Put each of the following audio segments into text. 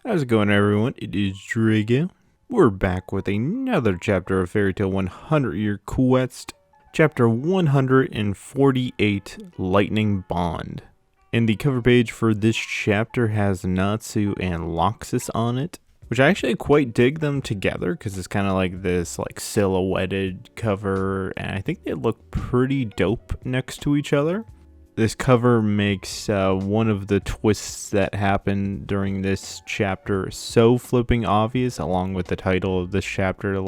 How's it going, everyone? It is Drago. We're back with another chapter of Fairy Tail 100 Year Quest, chapter 148, Lightning Bond. And the cover page for this chapter has Natsu and Loxus on it, which I actually quite dig them together because it's kind of like this silhouetted cover, and I think they look pretty dope next to each other. This cover makes one of the twists that happen during this chapter so flipping obvious, along with the title of this chapter.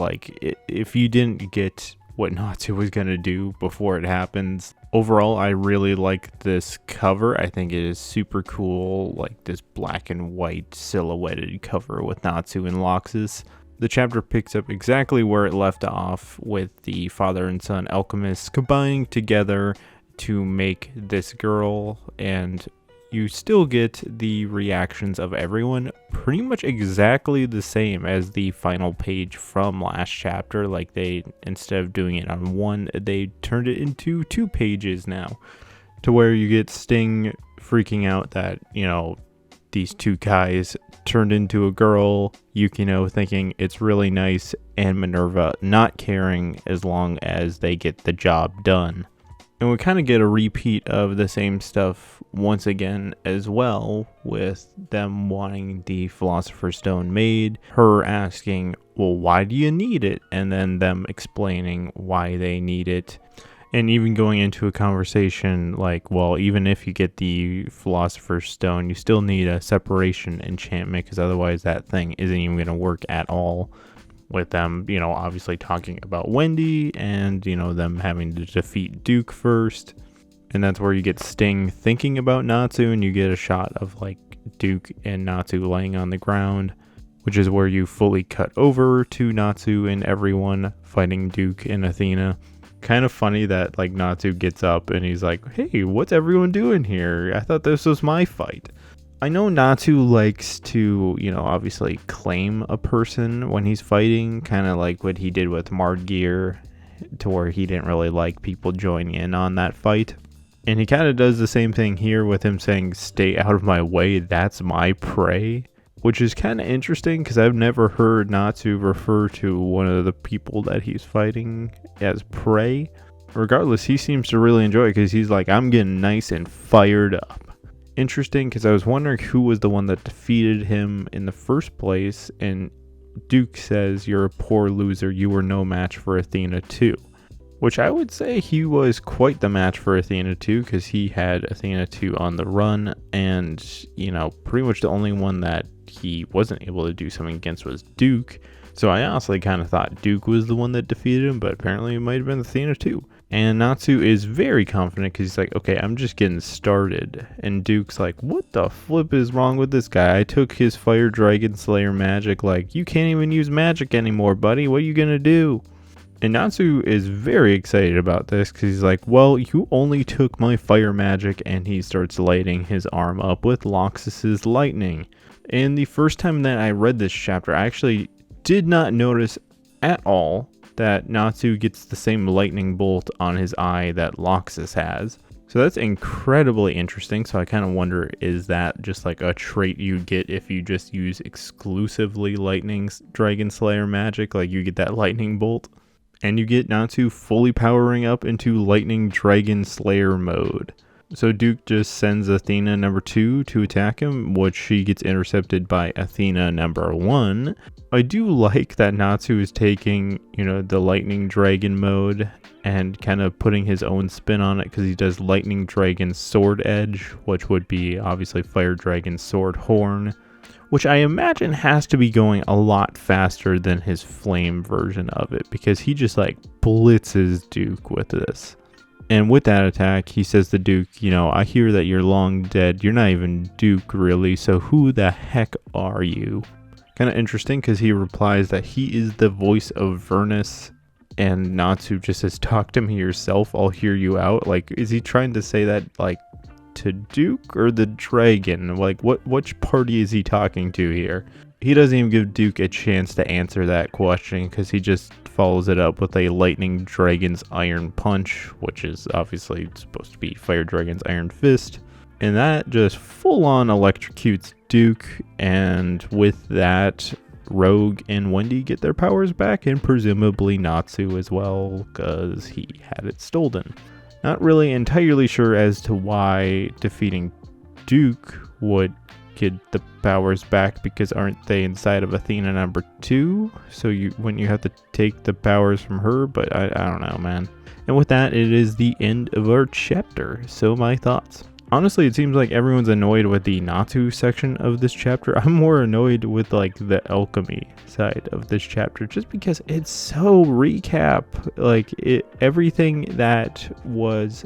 If you didn't get what Natsu was going to do before it happens. Overall, I really like this cover. I think it is super cool, like this black and white silhouetted cover with Natsu and Loxus. The chapter picks up exactly where it left off, with the father and son alchemists combining together to make this girl, and you still get the reactions of everyone pretty much exactly the same as the final page from last chapter. Like, they, instead of doing it on one, they turned it into 2 pages now, to where you get Sting freaking out that, these 2 guys turned into a girl, Yukino thinking it's really nice, and Minerva not caring as long as they get the job done. And we kind of get a repeat of the same stuff once again as well, with them wanting the Philosopher's Stone made, her asking, well, why do you need it? And then them explaining why they need it. And even going into a conversation like, well, even if you get the Philosopher's Stone, you still need a separation enchantment, because otherwise that thing isn't even going to work at all. With them, obviously talking about Wendy and, them having to defeat Duke first. And that's where you get Sting thinking about Natsu, and you get a shot of Duke and Natsu laying on the ground, which is where you fully cut over to Natsu and everyone fighting Duke and Athena. Kind of funny that Natsu gets up and he's like, hey, what's everyone doing here? I thought this was my fight. I know Natsu likes to, obviously claim a person when he's fighting, kind of like what he did with Margear, to where he didn't really like people joining in on that fight. And he kind of does the same thing here with him saying, stay out of my way, that's my prey, which is kind of interesting because I've never heard Natsu refer to one of the people that he's fighting as prey. Regardless, he seems to really enjoy it because he's like, I'm getting nice and fired up. Interesting, because I was wondering who was the one that defeated him in the first place, and Duke says, you're a poor loser, you were no match for Athena too. Which I would say he was quite the match for Athena 2, because he had Athena 2 on the run, and, pretty much the only one that he wasn't able to do something against was Duke. So I honestly kind of thought Duke was the one that defeated him, but apparently it might have been Athena 2. And Natsu is very confident because he's like, okay, I'm just getting started. And Duke's like, what the flip is wrong with this guy? I took his Fire Dragon Slayer magic. You can't even use magic anymore, buddy. What are you going to do? And Natsu is very excited about this because he's like, well, you only took my fire magic. And he starts lighting his arm up with Loxus's lightning. And the first time that I read this chapter, I actually did not notice at all that Natsu gets the same lightning bolt on his eye that Loxus has. So that's incredibly interesting. So I kind of wonder, is that just a trait you get if you just use exclusively Lightning Dragon Slayer magic? You get that lightning bolt, and you get Natsu fully powering up into Lightning Dragon Slayer mode. So Duke just sends Athena number 2 to attack him, which she gets intercepted by Athena number 1. I do like that Natsu is taking, the Lightning Dragon mode and kind of putting his own spin on it, because he does Lightning Dragon Sword Edge, which would be obviously Fire Dragon Sword Horn, which I imagine has to be going a lot faster than his Flame version of it, because he just blitzes Duke with this. And with that attack, he says to Duke, I hear that you're long dead. You're not even Duke, really, so who the heck are you? Kind of interesting, because he replies that he is the voice of Vernus, and Natsu just says, talk to me yourself, I'll hear you out. Is he trying to say that, to Duke or the dragon? Which party is he talking to here? He doesn't even give Duke a chance to answer that question, because he just follows it up with a Lightning Dragon's Iron Punch, which is obviously supposed to be Fire Dragon's Iron Fist. And that just full on electrocutes Duke, and with that, Rogue and Wendy get their powers back, and presumably Natsu as well, because he had it stolen. Not really entirely sure as to why defeating Duke would get the powers back, because aren't they inside of Athena number 2? So when you have to take the powers from her, but I don't know, man. And with that, it is the end of our chapter. So my thoughts. Honestly, it seems like everyone's annoyed with the Natsu section of this chapter. I'm more annoyed with like the alchemy side of this chapter, just because it's so recap. Like everything that was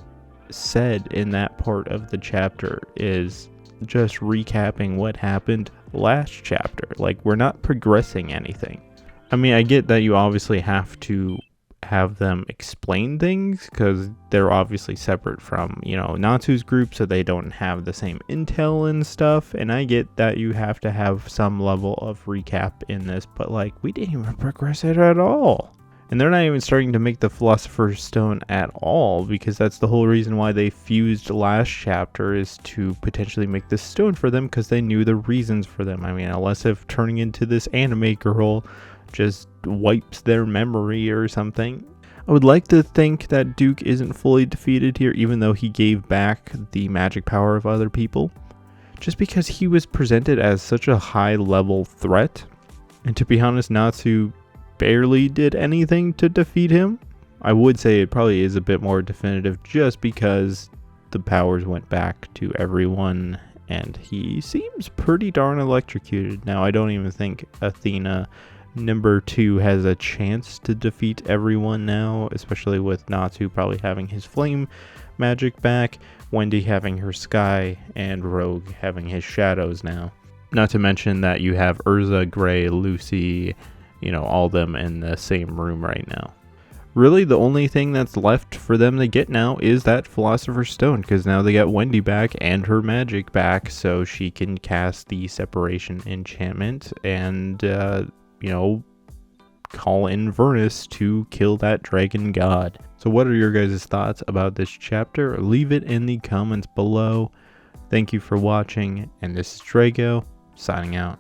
said in that part of the chapter is just recapping what happened last chapter. Like, we're not progressing anything. I mean, I get that you obviously have to have them explain things because they're obviously separate from, Natsu's group, so they don't have the same intel and stuff, and I get that you have to have some level of recap in this, but like, we didn't even progress it at all. And they're not even starting to make the Philosopher's Stone at all, because that's the whole reason why they fused last chapter, is to potentially make this stone for them, because they knew the reasons for them. I mean, unless if turning into this anime girl just wipes their memory or something. I would like to think that Duke isn't fully defeated here, even though he gave back the magic power of other people, just because he was presented as such a high level threat. And to be honest, Natsu barely did anything to defeat him. I would say it probably is a bit more definitive just because the powers went back to everyone and he seems pretty darn electrocuted. Now, I don't even think Athena number 2 has a chance to defeat everyone now, especially with Natsu probably having his flame magic back, Wendy having her sky, and Rogue having his shadows now. Not to mention that you have Urza, Gray, Lucy, all them in the same room right now. Really, the only thing that's left for them to get now is that Philosopher's Stone, because now they got Wendy back and her magic back, so she can cast the separation enchantment and, call in Vernus to kill that dragon god. So what are your guys' thoughts about this chapter? Leave it in the comments below. Thank you for watching, and this is Drago, signing out.